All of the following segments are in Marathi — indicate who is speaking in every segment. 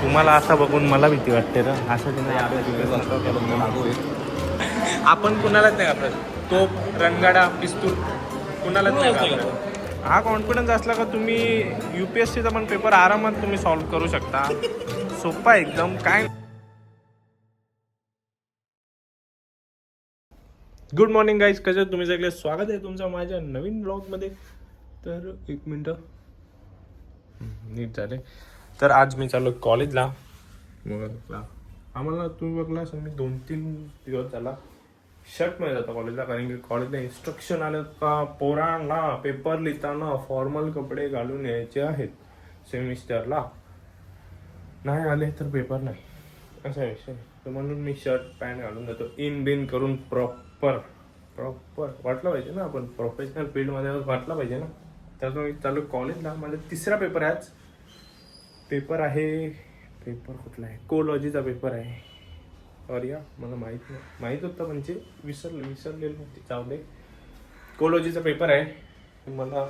Speaker 1: तुम्हाला असं बघून मला भीती वाटते ना. असं आपण कुणालाच नाही घाबरत. तोप, रणगाडा, पिस्तूल कुणालाच नाही घाबरत. हा कॉन्फिडन्स असला का तुम्ही UPSCचा पण पेपर आरामात तुम्ही सॉल्व्ह करू शकता. सोपा एकदम. काय गुड मॉर्निंग गाईज, कसं तुम्ही सगळे. स्वागत आहे तुमचं माझ्या नवीन ब्लॉगमध्ये. तर एक मिनटं नीट झाले. तर आज मी चाललो कॉलेजला. मग आम्हाला तुम्ही बघला असं मी 2-3 दिवस झाला शर्टमध्ये जातो कॉलेजला, कारण की कॉलेजला इन्स्ट्रक्शन आलं का पोरांना पेपर लिहिताना फॉर्मल कपडे घालून यायचे आहेत. सेमिस्टरला नाही आले तर पेपर नाही, असा विषय. तर म्हणून मी शर्ट पॅन्ट घालून जातो. इन बिन करून प्रॉपर वाटलं पाहिजे ना, आपण प्रोफेशनल फील्डमध्ये वाटलं पाहिजे ना. तर मी चालू कॉलेजला. माझा तिसरा पेपर आहे आज. पेपर कुठला आहे? कोलॉजीचा पेपर आहे. और या मला माहीत होतं म्हणजे विसरलेलं होते. जाऊ दे. कोलॉजीचा पेपर आहे. मला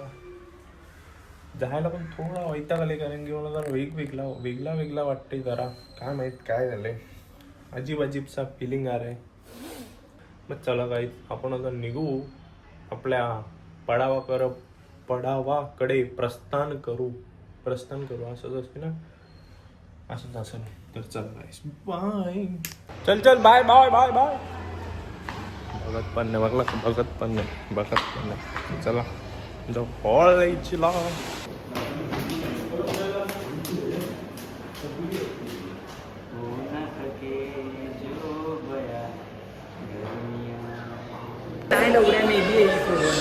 Speaker 1: जायला पण थोडा वैताग आले, कारण की मला जरा वेगळा वाटते जरा. काय माहीत काय झालंय, अजीबसा फिलिंग आ रहा है. मग चला काही आपण आता निघू आपल्या पडावाकडे प्रस्थान करू. असंच असते ना, असंच असेल. तर चल गाईस, बाय. चल बाय. बघत पण नाही. चला जाऊ कॉलेजला.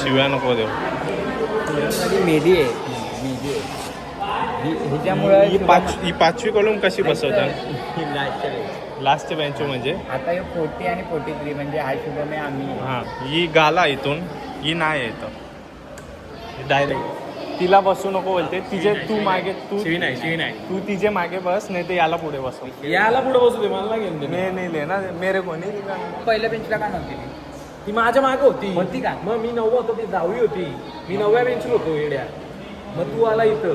Speaker 1: शिव्या नको देऊ.
Speaker 2: मेदी आहे ह्याच्यामुळे
Speaker 1: ही पाचवी कॉलम कशी बसवतात लास्टच्या बेंच म्हणजे.
Speaker 2: आता हे 40 आणि 43 म्हणजे हा शुभम आहे. आम्ही
Speaker 1: ही गाला इथून, ही नाही येतं डायरेक्ट. तिला बसू नको बोलते. तिचे तू मागे तू तिचे मागे बस, नाही तर याला पुढे बसव.
Speaker 3: बसू दे, मला
Speaker 1: नाही ले ना मेरे कोणी.
Speaker 2: पहिल्या बेंचला का नव्हती
Speaker 3: ती माझ्या मागे
Speaker 2: होती का?
Speaker 3: मग मी 9 होतो, ती 10वी होती. मी 9व्या बेंचवर होतो येड्या. मग तू आला इथं.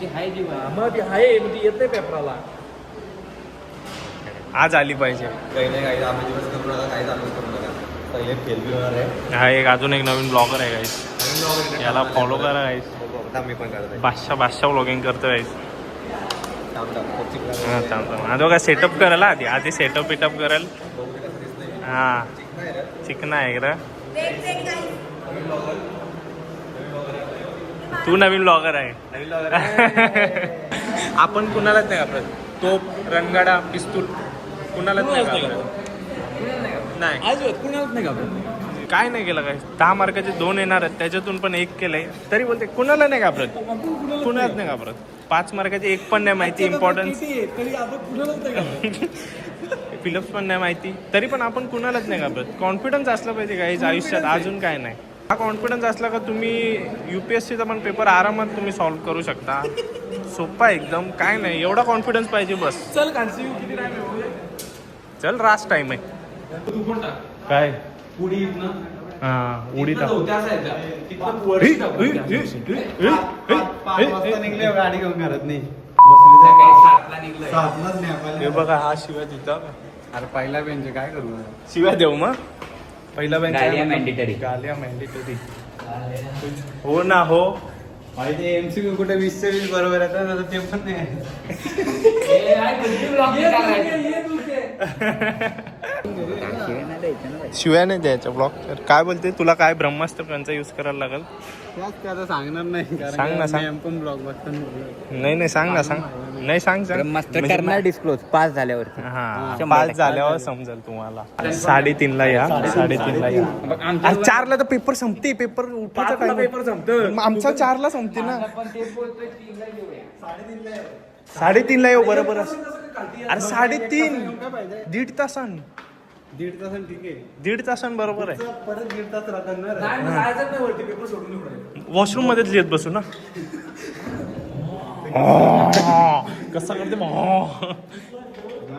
Speaker 2: ती हाय जीव
Speaker 3: मग ती आहे, मग ती येते पेपराला.
Speaker 1: आज आली पाहिजे. हा अजून एक नवीन ब्लॉगर आहे गाईस, याला फॉलो करा गाईस. बादशाह ब्लॉगिंग करतो गाईस. माझं काय सेटअप करायला आधी सेटअप करेल. हा चिकना आहे का तू? नवीन ब्लॉगर आहे. आपण कुणालाच नाही घाबरत. तोप, रणगाडा, पिस्तूल कुणालाच नाही घाबरत. नाही
Speaker 3: कुणालाच नाही घाबरत.
Speaker 1: काय नाही केलं काय. 10 मार्काचे 2 येणार आहेत, त्याच्यातून पण 1 केलंय तरी बोलते कुणाला नाही घाबरत. कुणालाच नाही घाबरत. 5 मार्काचे 1 पण नाही माहिती इम्पॉर्टन्स. फिलिप्स पण नाही माहिती, तरी पण आपण कुणालाच नाही घाबरत. कॉन्फिडन्स असला पाहिजे गाईज आयुष्यात, अजून काय नाही. हा कॉन्फिडन्स असला का तुम्ही UPSCचा पण पेपर आरामात तुम्ही सॉल्व्ह करू शकता. सोपा एकदम. काय नाही, एवढा कॉन्फिडन्स पाहिजे बस.
Speaker 3: चल कांसी किती टाइम
Speaker 1: चल रास्ट टाइम आहे.
Speaker 3: तू पण टाक
Speaker 1: काय
Speaker 3: पुढी
Speaker 1: उडी
Speaker 4: गाडी घेऊन करत नाही.
Speaker 1: हे बघा हा शिव्या तिथं.
Speaker 4: अरे पहिला बेंच काय करू.
Speaker 1: शिव्या देऊ मग. पहिला बेंच
Speaker 2: गालिया मॅन्डेटरी.
Speaker 1: हो ना हो.
Speaker 4: माहिती MCQ कुठे 20 बरोबर आहे, ते पण नाही.
Speaker 1: शिव्या नाही द्यायच्या ब्लॉग. तर काय बोलते, तुला काय ब्रह्मास्त्र कंचा यूज करायला लागेल?
Speaker 4: त्यात सांगणार नाही,
Speaker 1: सांग ना, सांग.
Speaker 4: पण ब्लॉग बघतो.
Speaker 1: नाही सांग ना, सांग. नाही सांग
Speaker 2: ब्रह्मास्त्र करणार डिस्क्लोज पास झाल्यावर.
Speaker 1: हा 5 झाल्यावर समजेल तुम्हाला. 3:30ला या. 3:30ला या. अरे 4ला तर पेपर संपते. Paper उठायचा time.
Speaker 3: पेपर संपतं.
Speaker 1: आमचा 4ला संपते ना. 3:30ला येऊ बरोबर. अरे 3:30 दीड तासान.
Speaker 4: 1.5 तास ठीक आहे.
Speaker 1: 1.5 तासान बरोबर आहे.
Speaker 4: परत 1.5 तास राहणार.
Speaker 3: नाही वरती पेपर सोडून
Speaker 1: वॉशरूम मध्येच लिहित बसू ना. कसा करते
Speaker 4: मला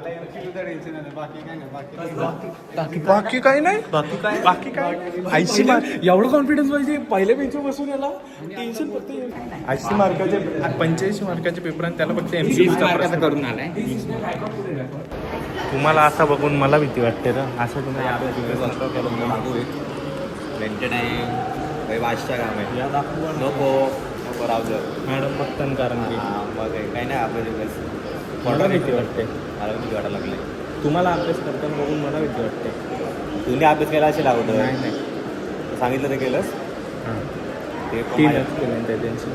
Speaker 4: MCQ तर टेन्शन नाही बाकी काय नाही
Speaker 1: बाकी काही नाही बाकी काय 80 मार्क
Speaker 3: एवढं कॉन्फिडन्स पाहिजे पहिल्या बेंचवर बसून याला टेन्शन फक्त
Speaker 1: 80 मार्काचे 85 मार्काचे पेपर आणि त्याला फक्त एमसीक्यू
Speaker 2: करून आलाय.
Speaker 1: तुम्हाला असं बघून मला भीती वाटते ना असं तुम्हाला
Speaker 4: वेंटेड आहे वाचच्या काम आहे नको नको राहू दे
Speaker 1: मॅडम बघताना कारण की
Speaker 4: मग काही नाही आपल्या
Speaker 1: मला भीती वाटते
Speaker 4: मला भीती वाटायला लागली
Speaker 1: तुम्हाला अभ्यास करताना बघून मला भीती वाटते.
Speaker 4: तुम्ही अभ्यास केला असेल अगोदर
Speaker 1: नाही
Speaker 4: सांगितलं तर केलंस ते पण
Speaker 1: 3च केलं त्यांची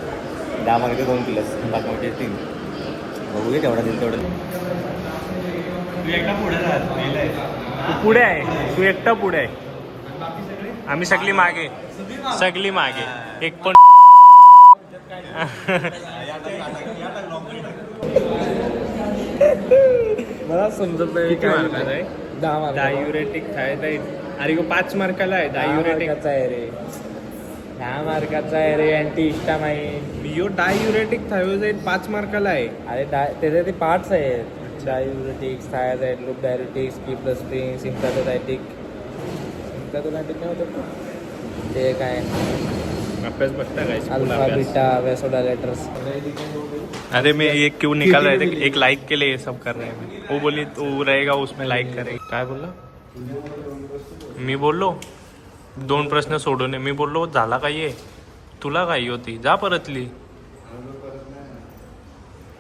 Speaker 4: 10 मार्क 2 केलंस 5 मार्क 3 बघूया तेवढा दिल तेवढं तू एकदा पुढे
Speaker 1: तू पुढे आहे तू एकटा पुढे आहे आम्ही सगळी मागे एक पण
Speaker 3: मला समजत नाही
Speaker 1: किती मार्काचा आहे
Speaker 3: 10 मार्क
Speaker 1: डायुरेटिक थायराइड अरे 5 मार्काला आहे डायुरेटिक
Speaker 3: आहे रे 10 मार्काचा आहे रे अँटी हिस्टामाइन
Speaker 1: यो डायुरेटिक थायरोइड 5 मार्काला आहे.
Speaker 3: अरे त्याचे ते पार्ट्स आहेत डायुरेटिक्स थायराइड लूप डायुरेटिक्स कीप्लस्ट्रिन सिम्पॅथोलायटिक काय होतं ते काय
Speaker 1: अभ्यास बघता काय स्कूल
Speaker 3: अल्फा
Speaker 1: अभ्यास
Speaker 3: बीटा वेसोडायलेटर्स
Speaker 1: अरे मैं ये क्यों निकाल रहे थे एक लाइक के लिए ये सब कर रहे हैं वो बोली तो रहेगा उसमें लाइक करेगा काय बोलला मी बोललो 2 प्रश्न सोडवणे मी बोललो झाला काय ये तुला काय होती जा परतली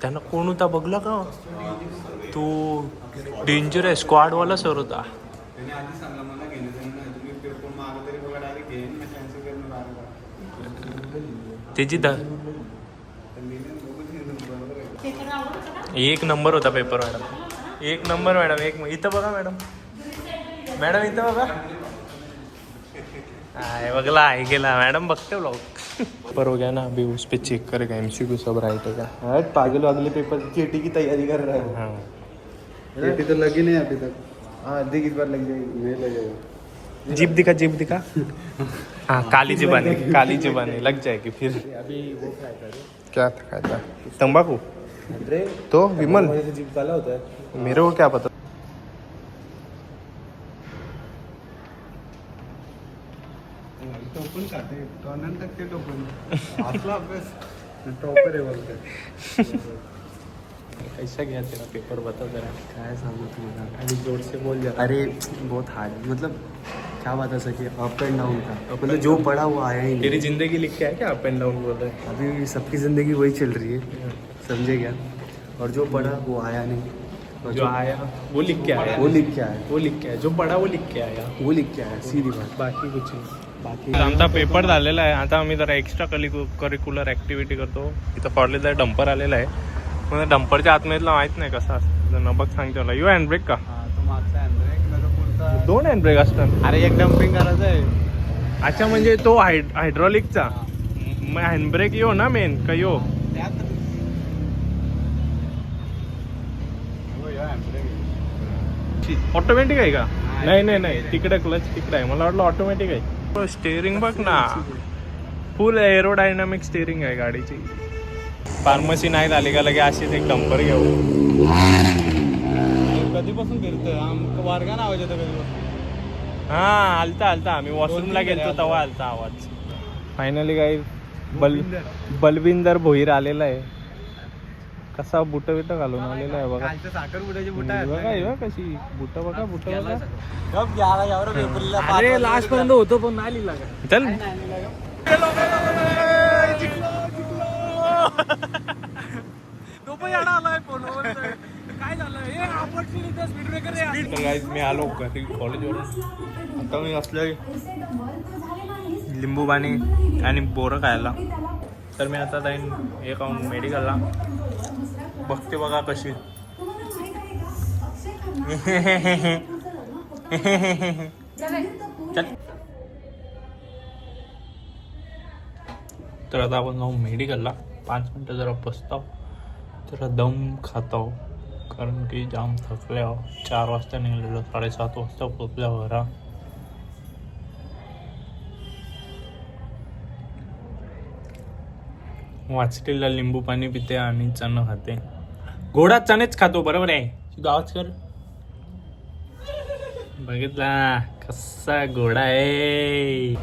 Speaker 1: त्यांना कोण होता बघला का तो डेंजर आहे स्क्वॉडवाला सर होता त्याची 1 नंबर होता पेपर मॅडम 1 नंबर मॅडम इथं बघा मॅडम इथं बघा बघला आहे गेला मैडम बघते व्लॉग पर हो गया ना अभी उस पे चेक करेगा एमसीक्यू सब राइट है क्या
Speaker 4: पागल अगले पेपर चीटी की तैयारी कर रहा है
Speaker 1: हाँ
Speaker 4: चीटी तो लगी नहीं अभी तक हाँ देख इस बार लग जाएगी नहीं लगेगा
Speaker 1: जीप दिखा हाँ काली जीबानी लग जाएगी फिर
Speaker 3: अभी वो फ्राई कर
Speaker 1: क्या था खाया तंबाकू
Speaker 3: अरे
Speaker 1: तो विमल
Speaker 3: जीप काला होता है
Speaker 1: मेरे को क्या पता
Speaker 4: टोपन खाते टोनन तक ते टोपन असला अभ्यास टॉपर आहे बोलते
Speaker 1: कैसा गया तेरा पेपर बता जरा
Speaker 4: काय सांगू तुम्हाला
Speaker 1: अभी जोर से बोल जा
Speaker 4: अरे बहुत हार्ड मतलब क्या बात है सर अप एंड डाउन था मतलब जो पढ़ा वो आया ही
Speaker 1: तेरी
Speaker 4: नहीं
Speaker 1: जिंदगी लिख के है क्या अप एंड डाउन बोल रहे हैं
Speaker 4: अभी सबकी ज़िंदगी वही चल रही है समझे क्या और जो पढ़ा वो आया नहीं और
Speaker 1: जो आया वो लिख के आया
Speaker 4: वो लिख के आया
Speaker 1: वो लिख के आया जो पढ़ा वो लिख के आया
Speaker 4: वो लिख के आया सीधी बात
Speaker 1: बाकी कुछ नाही
Speaker 4: बाकी
Speaker 1: आमचा पेपर झालेला आहे आता आम्ही जरा एक्स्ट्रा करिक्युलर ॲक्टिव्हिटी करतो इथं कॉलेजला डंपर आलेला आहे मला डंपरच्या आतमधला माहीत नाही कसा असतं नबक सांगते मला यो हँडब्रेक का
Speaker 4: हाँ तो मागचा हँडब्रेक माझा पुढचा
Speaker 1: 2 हँडब्रेक असतात
Speaker 4: अरे एक डम्पिंग करायचं आहे
Speaker 1: अच्छा म्हणजे तो हायड्रॉलिकचा मग हँडब्रेक यो ना मेन का यो ऑटोमॅटिक आहे का नाही तिकडे क्लच तिकडे आहे मला वाटलं ऑटोमॅटिक आहे स्टेअरिंग बघ ना फुल एरोडायनामिक स्टेअरिंग आहे गाडीची फार्मसी नाही झाली का लगे अशीच एक डंपर घेऊ
Speaker 4: कधीपासून फिरतोय वारगा आवाज येतो कधीपासून
Speaker 1: हा आलता आम्ही वॉशरूमला गेलतो तेव्हा आलता आवाज फायनली काही बलविंदर भोईर आलेला आहे कसा बुट घालून आलेला आहे बघा
Speaker 4: साखर बुटाची
Speaker 1: बघा कशी बुट बघा
Speaker 3: अरे लास्ट पर्यंत होतो पण नाही लिहिला का
Speaker 1: चल
Speaker 3: तो पण याडा आलाय फोनवर काय झालं हे ऑपॉर्च्युनिटी स्पीड ब्रेकर
Speaker 1: तर गाईज मी आलो घरी कॉलेजवरून आता मी असले लिंबू पाणी आणि बोरं खायला तर मी आता जाईन हे खाऊन मेडिकलला बघते बघा कशी तर आता आपण जाऊ मेडिकलला 5 मिनटं जरा बसतो जरा दम खातो कारण की जाम थकल्या 4 वाजता निघालेलो 7:30 वाजता पोचल्या घरा वाचलेला लिंबू पाणी पिते आणि चणं खाते गोडा चणेच खातो बरोबर आहे गावाच कर बघितला कसा घोडा आहे.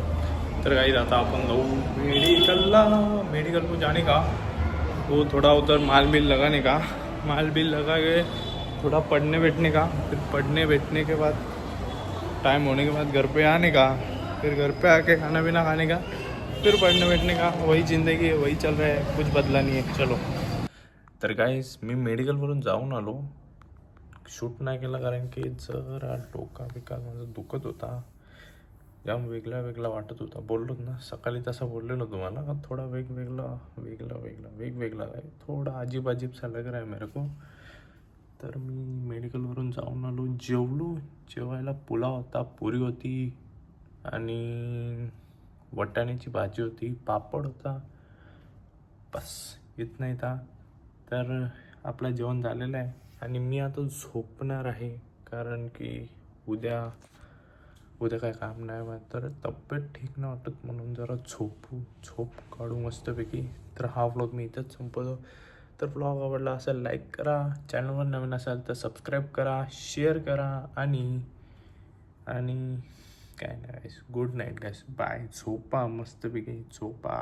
Speaker 1: तर काही आता आपण जाऊ मेडिकलला. मेडिकल को जाने का वो थोड़ा उधर माल बिल लगाने का, माल बिल लगा के थोड़ा पढ़ने बैठने का, फिर पढ़ने बैठने के बाद टाइम होने के बाद घर पे आने का, फिर घर पे आके खाना पीना खाने का, फिर पढ़ने बैठने का. वही ज़िंदगी है, वही चल रहा है, कुछ बदला नहीं है. चलो. तर गाईस मी मेडिकलवरून जाऊन आलो. शूट नाही केला कारण की जरा डोका बिका माझं दुखत होता. जाम वेगळा वेगळा वाटत होता. बोललो ना सकाळी तसं बोललेलो तुम्हाला का थोडा वेगवेगळा आहे. थोडा अजीब सा लग रहा है मेरे को. तर मी मेडिकलवरून जाऊन आलो. जेवलो. जेवायला पुलाव होता, पुरी होती आणि वाटाण्याची भाजी होती, पापड होता. बस इतना ही था. तर आपलं जेवण झालेलं आहे आणि मी आता झोपणार आहे कारण की उद्या काय काम नाही आहे. तर तब्येत ठीक नाही वाटत म्हणून जरा झोप काढू मस्तपैकी. तर हा व्लॉग मी इथंच संपवतो. तर व्लॉग आवडला असेल लाईक करा, चॅनलवर नवीन असाल तर सबस्क्राईब करा, शेअर करा आणि काय नाही गाईस. गुड नाईट गाईस. बाय. झोपा मस्तपैकी झोपा.